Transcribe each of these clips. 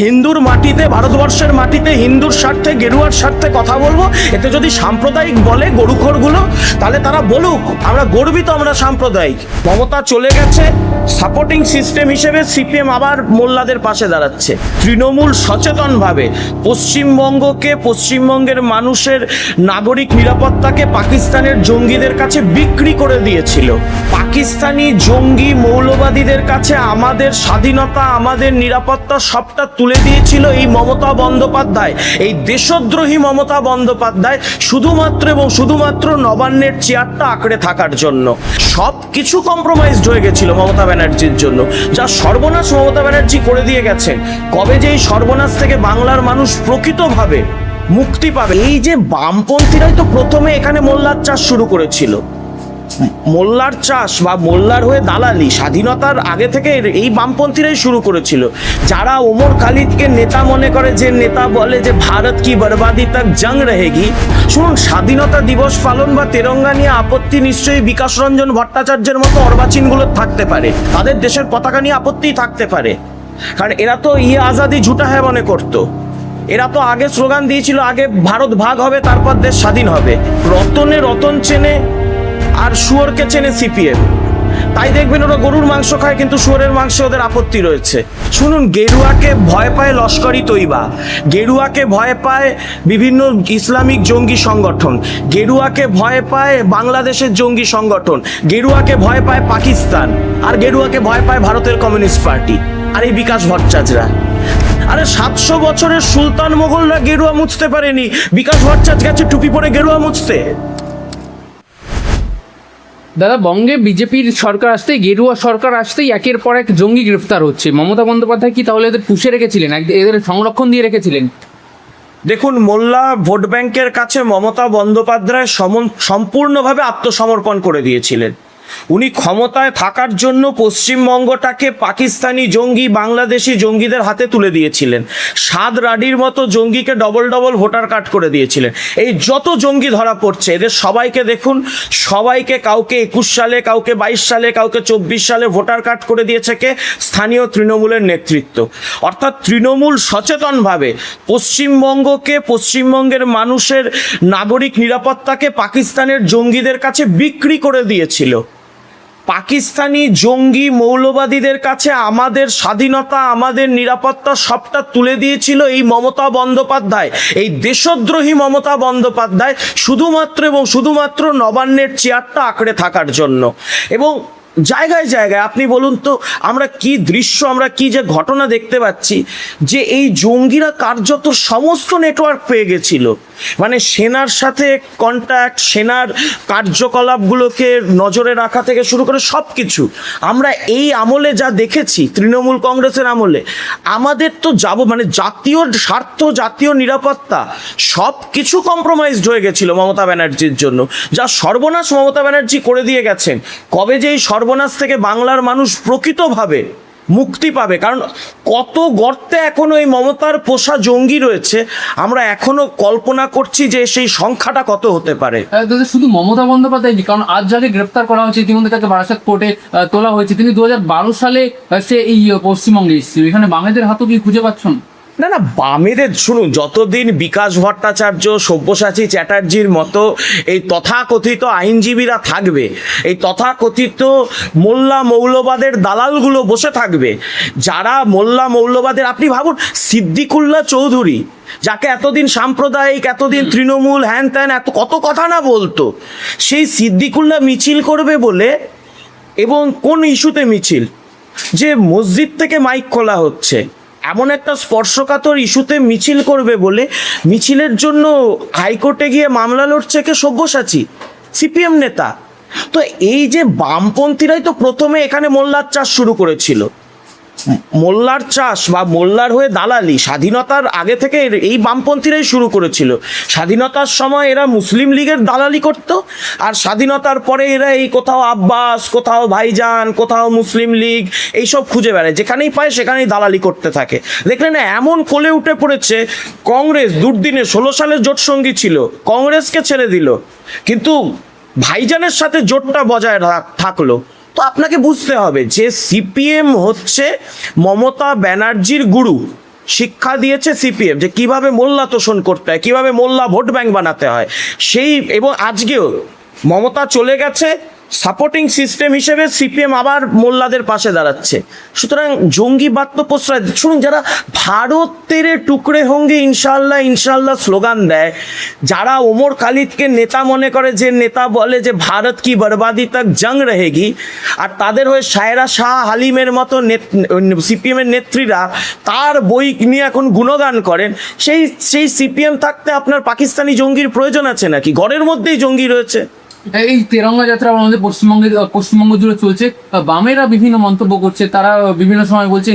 হিন্দুর মাটিতে, ভারতবর্ষের মাটিতে হিন্দুর স্বার্থে, গেরুয়ার স্বার্থে কথা বলবো। এতে যদি সাম্প্রদায়িক বলে গরুখোরগুলো, তাহলে তারা বলুক, আমরা গর্বিত, আমরা সাম্প্রদায়িক। মমতা চলে গেছে, সাপোর্টিং সিস্টেম হিসেবে সিপিএম আবার মোল্লাদের পাশে দাঁড়াচ্ছে। তৃণমূল সচেতনভাবে পশ্চিমবঙ্গকে, পশ্চিমবঙ্গের মানুষের নাগরিক নিরাপত্তাকে পাকিস্তানের জঙ্গিদের কাছে বিক্রি করে দিয়েছিল। পাকিস্তানি জঙ্গি মৌলবাদীদের কাছে আমাদের স্বাধীনতা, আমাদের নিরাপত্তা সবটা তুলে দিয়েছিল এই মমতা বন্দ্যোপাধ্যায়, এই দেশদ্রোহী মমতা বন্দ্যোপাধ্যায়, শুধুমাত্র এবং শুধুমাত্র নবান্নের চেয়ারটা আঁকড়ে থাকার জন্য। সব কিছু কম্প্রোমাইজড হয়ে গেছিল মমতা ব্যানার্জির জন্য। যা সর্বনাশ মমতা ব্যানার্জি করে দিয়ে গেছেন, কবে যে এই সর্বনাশ থেকে বাংলার মানুষ প্রকৃতভাবে মুক্তি পাবে। এই যে বামপন্থীরাই তো প্রথমে এখানে মোল্লার চাষ শুরু করেছিল। মোল্লার চাষ বা মোল্লার হয়ে দালালি স্বাধীনতার আগে থেকে এই বামপন্থীরাই শুরু করেছিল। যারা ওমর খালিদকে নেতা মনে করে, যে নেতা বলে যে ভারত কি বরবাদি তক জং রহেগি। শুনুন, স্বাধীনতা দিবস পালন বা তেরঙ্গা নিয়ে আপত্তি নিশ্চয়ই বিকাশ রঞ্জন ভট্টাচার্যের মতো অর্বাচীনগুলো থাকতে পারে, তাদের দেশের পতাকা নিয়ে আপত্তিই থাকতে পারে, কারণ এরা তো আজাদি ঝুটা হ্যাঁ মনে করতো। এরা তো আগে স্লোগান দিয়েছিল, আগে ভারত ভাগ হবে তারপর দেশ স্বাধীন হবে। রতনে রতন চেনে আর শুয়োরকে চেনে সিপিএম। তাই দেখবেন ওরা গরুর মাংস খায়, কিন্তু শুয়োরের মাংসে ওদের আপত্তি রয়েছে। শুনুন, গেরুয়াকে ভয় পায় লস্করি তৈবা, গেরুয়াকে ভয় পায় বিভিন্ন ইসলামিক জঙ্গি সংগঠন, গেরুয়াকে ভয় পায় বাংলাদেশের জঙ্গি সংগঠন, গেরুয়াকে ভয় পায় পাকিস্তান, আর গেরুয়াকে ভয় পায় ভারতের কমিউনিস্ট পার্টি আর এই বিকাশ ভট্টাচার্যরা। আরে 700 বছরের সুলতান মোগলরা গেরুয়া মুছতে পারেনি, বিকাশ ভট্টাচার্য গেছে টুপি পরে গেরুয়া মুছতে। দাদা, বঙ্গে বিজেপির সরকার আসতেই, গেরুয়া সরকার আসতেই একের পর এক জঙ্গি গ্রেফতার হচ্ছে। মমতা বন্দ্যোপাধ্যায় কি তাহলে এদের পুষে রেখেছিলেন, এদের সংরক্ষণ দিয়ে রেখেছিলেন? দেখুন, মোল্লা ভোট ব্যাংকের কাছে মমতা বন্দ্যোপাধ্যায় সম্পূর্ণভাবে আত্মসমর্পণ করে দিয়েছিলেন। উনি ক্ষমতায় থাকার জন্য পশ্চিমবঙ্গটাকে পাকিস্তানি জঙ্গি, বাংলাদেশি জঙ্গিদের হাতে তুলে দিয়েছিলেন। সাদ রাডির মতো জঙ্গিকে ডবল ডবল ভোটার কার্ড করে দিয়েছিলেন। এই যত জঙ্গি ধরা পড়ছে, এদের সবাইকে দেখুন, সবাইকে, কাউকে 21 সালে, কাউকে 22 সালে, কাউকে 24 সালে ভোটার কার্ড করে দিয়েছে কে? স্থানীয় তৃণমূলের নেতৃত্ব। অর্থাৎ তৃণমূল সচেতনভাবে পশ্চিমবঙ্গকে, পশ্চিমবঙ্গের মানুষের নাগরিক নিরাপত্তাকে পাকিস্তানের জঙ্গিদের কাছে বিক্রি করে দিয়েছিল। পাকিস্তানি জঙ্গি মৌলবাদীদের কাছে আমাদের স্বাধীনতা, আমাদের নিরাপত্তা সবটা তুলে দিয়েছিল এই মমতা বন্দ্যোপাধ্যায়, এই দেশদ্রোহী মমতা বন্দ্যোপাধ্যায়, শুধুমাত্র এবং শুধুমাত্র নবান্নের চেয়ারটা আঁকড়ে থাকার জন্য। এবং জায়গায় জায়গায় আপনি বলুন তো, আমরা কি দৃশ্য, আমরা কি যে ঘটনা দেখতে পাচ্ছি, যে এই জঙ্গিরা কার্যত সমস্ত নেটওয়ার্ক পেয়ে গেছিল। মানে সেনার সাথে কন্ট্যাক্ট, সেনার কার্যকলাপগুলোকে নজরে রাখা থেকে শুরু করে সব কিছু আমরা এই আমলে যা দেখেছি, তৃণমূল কংগ্রেসের আমলে, আমাদের তো মানে জাতীয় স্বার্থ, জাতীয় নিরাপত্তা সব কিছু কম্প্রোমাইজড হয়ে গেছিল মমতা ব্যানার্জির জন্য। যা সর্বনাশ মমতা ব্যানার্জি করে দিয়ে গেছেন, কবে যে এই সর্বনাশ থেকে বাংলার মানুষ প্রকৃতভাবে মুক্তি পাবে। কারণ কত গর্তে এখনো এই মমতার পোষা জঙ্গি রয়েছে, আমরা এখনো কল্পনা করছি যে সেই সংখ্যাটা কত হতে পারে। শুধু মমতা বন্দ্যোপাধ্যায়, কারণ আজ যাকে গ্রেপ্তার করা হয়েছে, ইতিমধ্যে তাকে বারাসাত কোর্টে তোলা হয়েছে, তিনি 2012 সালে সে এই পশ্চিমবঙ্গে এসেছিল। এখানে বামেদের হাতও কি খুঁজে পাচ্ছেন? না না, বামেদের শুনুন, যতদিন বিকাশ ভট্টাচার্য, সব্যসাচী চ্যাটার্জির মতো এই তথাকথিত আইনজীবীরা থাকবে, এই তথাকথিত মোল্লা মৌলবাদের দালালগুলো বসে থাকবে, যারা মোল্লা মৌলবাদের, আপনি ভাবুন সিদ্দিকুল্লাহ চৌধুরী, যাকে এতদিন সাম্প্রদায়িক, এতদিন তৃণমূল, হ্যান ত্যান, এত কত কথা না বলতো, সেই সিদ্দিকুল্লাহ মিছিল করবে বলে, এবং কোন ইস্যুতে মিছিল, যে মসজিদ থেকে মাইক খোলা হচ্ছে, এমন একটা স্পর্শকাতর ইস্যুতে মিছিল করবে বলে, মিছিলের জন্য হাইকোর্টে গিয়ে মামলা লড়ছে কে? সব্যসাচী, সিপিএম নেতা। তো এই যে বামপন্থীরাই তো প্রথমে এখানে মোল্লার চাষ শুরু করেছিল। মোল্লার চাষ বা মোল্লার হয়ে দালালি স্বাধীনতার আগে থেকে এই বামপন্থীরাই শুরু করেছিল। স্বাধীনতার সময় এরা মুসলিম লীগের দালালি করত, আর স্বাধীনতার পরে এরা এই কোথাও আব্বাস, কোথাও ভাইজান, কোথাও মুসলিম লীগ, এইসব খুঁজে বেড়ায়, যেখানেই পায় সেখানেই দালালি করতে থাকে। দেখলেন না, এমন কোলে উঠে পড়েছে কংগ্রেস। দুর্দিনে 16 সালের জোট সঙ্গী ছিল, কংগ্রেসকে ছেড়ে দিল, কিন্তু ভাইজানের সাথে জোটটা বজায় থাকলো। তো আপনাকে বুঝতে হবে যে সিপিএম হচ্ছে মমতা ব্যানার্জির গুরু, শিক্ষা দিয়েছে সিপিএম যে কিভাবে মোল্লা তোষণ করতে হয়, কিভাবে মোল্লা ভোট ব্যাংক বানাতে হয়, সেই এবং আজকেও মমতা চলে গেছে, সাপোর্টিং সিস্টেম হিসেবে সিপিএম আবার মোল্লাদের পাশে দাঁড়াচ্ছে। সুতরাং জঙ্গিবাদ তো প্রশ্রয়, শুনুন, যারা ভারত তেরে টুকরে হোঙ্গে ইনশাল্লাহ ইনশাল্লাহ স্লোগান দেয়, যারা ওমর খালিদকে নেতা মনে করে, যে নেতা বলে যে ভারত কি বরবাদি তক জং রহেগি, আর তাদের হয়ে শায়রা শাহ হালিমের মতো সিপিএমের নেত্রীরা তার বই নিয়ে এখন গুণগান করেন, সেই সিপিএম থাকতে আপনার পাকিস্তানি জঙ্গির প্রয়োজন আছে নাকি? ঘরের মধ্যেই জঙ্গি রয়েছে। এই তেরঙ্গা যাত্রা আমাদের পশ্চিমবঙ্গ জুড়ে চলছে। বামেরা বিভিন্ন মন্তব্য করছে, তারা বিভিন্ন সময় বলছে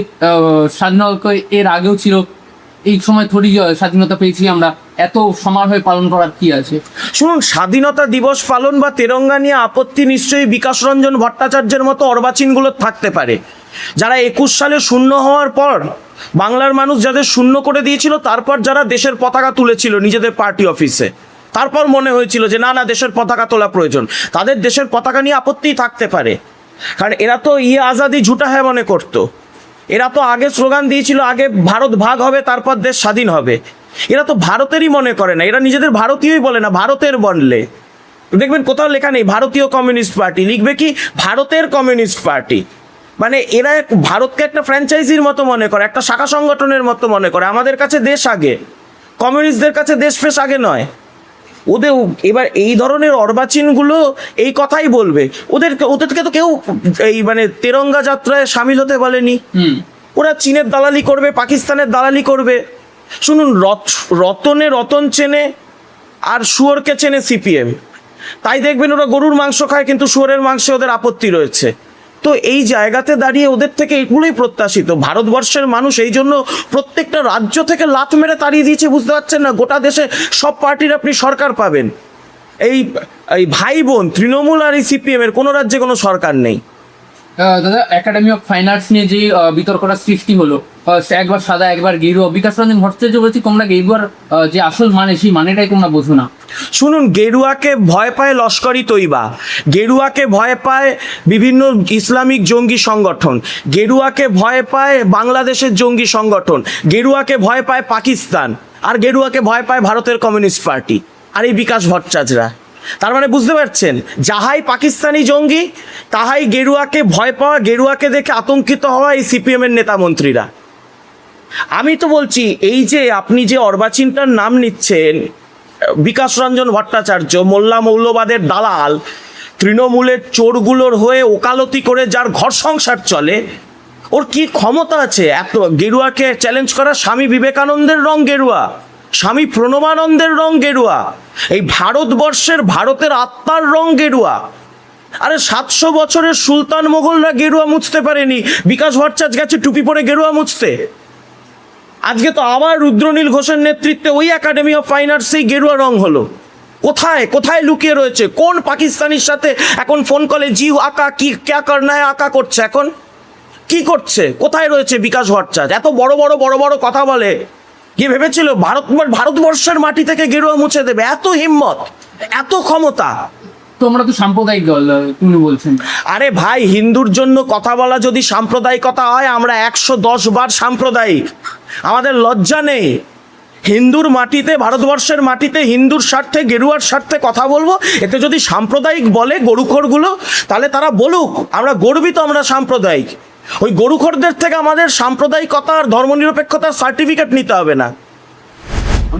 স্বাধীনতা এর আগেও ছিল, এই সময় থোড়ি স্বাধীনতা পেয়েছি আমরা, এত সমারোহে পালন করার কি আছে? শুনুন, স্বাধীনতা দিবস পালন বা তেরঙ্গা নিয়ে আপত্তি নিশ্চয়ই বিকাশ রঞ্জন ভট্টাচার্যের মতো অর্বাচীনগুলো থাকতে পারে, যারা 21 সালে শূন্য হওয়ার পর বাংলার মানুষ যাদের শূন্য করে দিয়েছিল, তারপর যারা দেশের পতাকা তুলেছিল নিজেদের পার্টি অফিসে, তারপর মনে হয়েছিল যে না দেশের পতাকা তোলা প্রয়োজন, তাদের দেশের পতাকা নিয়ে আপত্তি থাকতে পারে। কারণ এরা তো আজাদি ঝুটা হ্যাঁ মনে করতো, এরা তো আগে স্লোগান দিয়েছিল আগে ভারত ভাগ হবে তারপর দেশ স্বাধীন হবে, এরা তো ভারতেরই মনে করে না, এরা নিজেদের ভারতীয়ই বলে না, ভারতের বললে দেখবেন কোথাও লেখা নেই ভারতীয় কমিউনিস্ট পার্টি, লিখবে কি ভারতের কমিউনিস্ট পার্টি। মানে এরা ভারতকে একটা ফ্র্যাঞ্চাইজির মতো মনে করে, একটা শাখা সংগঠনের মতো মনে করে। আমাদের কাছে দেশ আগে, কমিউনিস্টদের কাছে দেশ ফেস আগে নয়। ওদের এবার এই ধরনের অর্বাচীনগুলো এই কথাই বলবে, ওদেরকে তো কেউ এই মানে তেরঙ্গা যাত্রায় সামিল হতে বলেনি। ওরা চীনের দালালি করবে, পাকিস্তানের দালালি করবে। শুনুন, রতনে রতন চেনে আর শুয়োরকে চেনে সিপিএম, তাই দেখবেন ওরা গরুর মাংস খায় কিন্তু শুয়োরের মাংসে ওদের আপত্তি রয়েছে। তো এই জায়গাতে দাঁড়িয়ে ওদের থেকে এগুলোই প্রত্যাশিত। ভারতবর্ষের মানুষ এই জন্য প্রত্যেকটা রাজ্য থেকে লাথ মেরে তাড়িয়ে দিয়েছে, বুঝতে পারছেন না? গোটা দেশে সব পার্টির আপনি সরকার পাবেন, এই ভাই বোন তৃণমূল আর এই সিপিএমের কোনো রাজ্যে কোনো সরকার নেই। দাদা, একাডেমি অফ ফাইন আর্টস নিয়ে যে বিতর্কটা সৃষ্টি হলো, একবার সাদা একবার গেরুয়া, বিকাশ রঞ্জন ভট্টাচার্য বলছি তোমরা গেরুয়ার যে আসল মানে সেই মানেটাই তোমরা বোঝো না। শুনুন, গেরুয়াকে ভয় পায় লস্করি তৈবা, গেরুয়াকে ভয় পায় বিভিন্ন ইসলামিক জঙ্গি সংগঠন, গেরুয়াকে ভয় পায় বাংলাদেশের জঙ্গি সংগঠন, গেরুয়াকে ভয় পায় পাকিস্তান, আর গেরুয়াকে ভয় পায় ভারতের কমিউনিস্ট পার্টি আর এই বিকাশ ভট্টাচার্যরা। তার মানে বুঝতে পারছেন, যাহাই পাকিস্তানি জঙ্গি তাহাই গেরুয়াকে ভয় পাওয়া, গেরুয়াকে দেখে আতঙ্কিত হওয়া এই সিপিএমের নেতা মন্ত্রীরা। আমি তো বলছি, এই যে আপনি যে অর্বাচীনটার নাম নিচ্ছেন, বিকাশ রঞ্জন ভট্টাচার্য মোল্লা মৌলবাদের দালাল, তৃণমূলের চোরগুলোর হয়ে ওকালতি করে যার ঘর সংসার চলে, ওর কি ক্ষমতা আছে এত গেরুয়াকে চ্যালেঞ্জ করা? স্বামী বিবেকানন্দের রং গেরুয়া, স্বামী প্রণবানন্দের রং গেরুয়া, এই ভারতবর্ষের ভারতের আত্মার রং গেরুয়া। আরে 700 বছরের সুলতান মোগলরা গেরুয়া মুছতে পারেনি, বিকাশ ভট্টাচার্য গেছে টুপি পরে গেরুয়া মুছতে। আজকে তো আবার রুদ্রনীল ঘোষের নেতৃত্বে ওই একাডেমি অফ ফাইন আর্টসেই গেরুয়া রং হলো। কোথায় কোথায় লুকিয়ে রয়েছে? কোন পাকিস্তানির সাথে এখন ফোন কলে জি আকা কি ক্যা করনা হ্যায় আকা করছে, এখন কি করছে? কোথায় রয়েছে বিকাশ ভট্টাচার্য? এত বড় বড় কথা বলে, গিয়ে ভেবেছিল ভারতবর্ষের মাটি থেকে গেরুয়া মুছে দেবে? এত হিম্মত, এত ক্ষমতা! তোমরা তো সাম্প্রদায়িক দল তুমি বলছেন। আরে ভাই, হিন্দুর জন্য কথা বলা যদি সাম্প্রদায়িকতা হয়, আমরা 110 বার সাম্প্রদায়িক, আমাদের লজ্জা নেই। হিন্দুর মাটিতে, ভারতবর্ষের মাটিতে হিন্দুর স্বার্থে গেরুয়ার স্বার্থে কথা বলবো। এতে যদি সাম্প্রদায়িক বলে গরুখোরগুলো, তাহলে তারা বলুক, আমরা গর্বিত, আমরা সাম্প্রদায়িক। ওই গরুখোরদের থেকে আমাদের সাম্প্রদায়িকতা আর ধর্মনিরপেক্ষতার সার্টিফিকেট নিতে হবে না।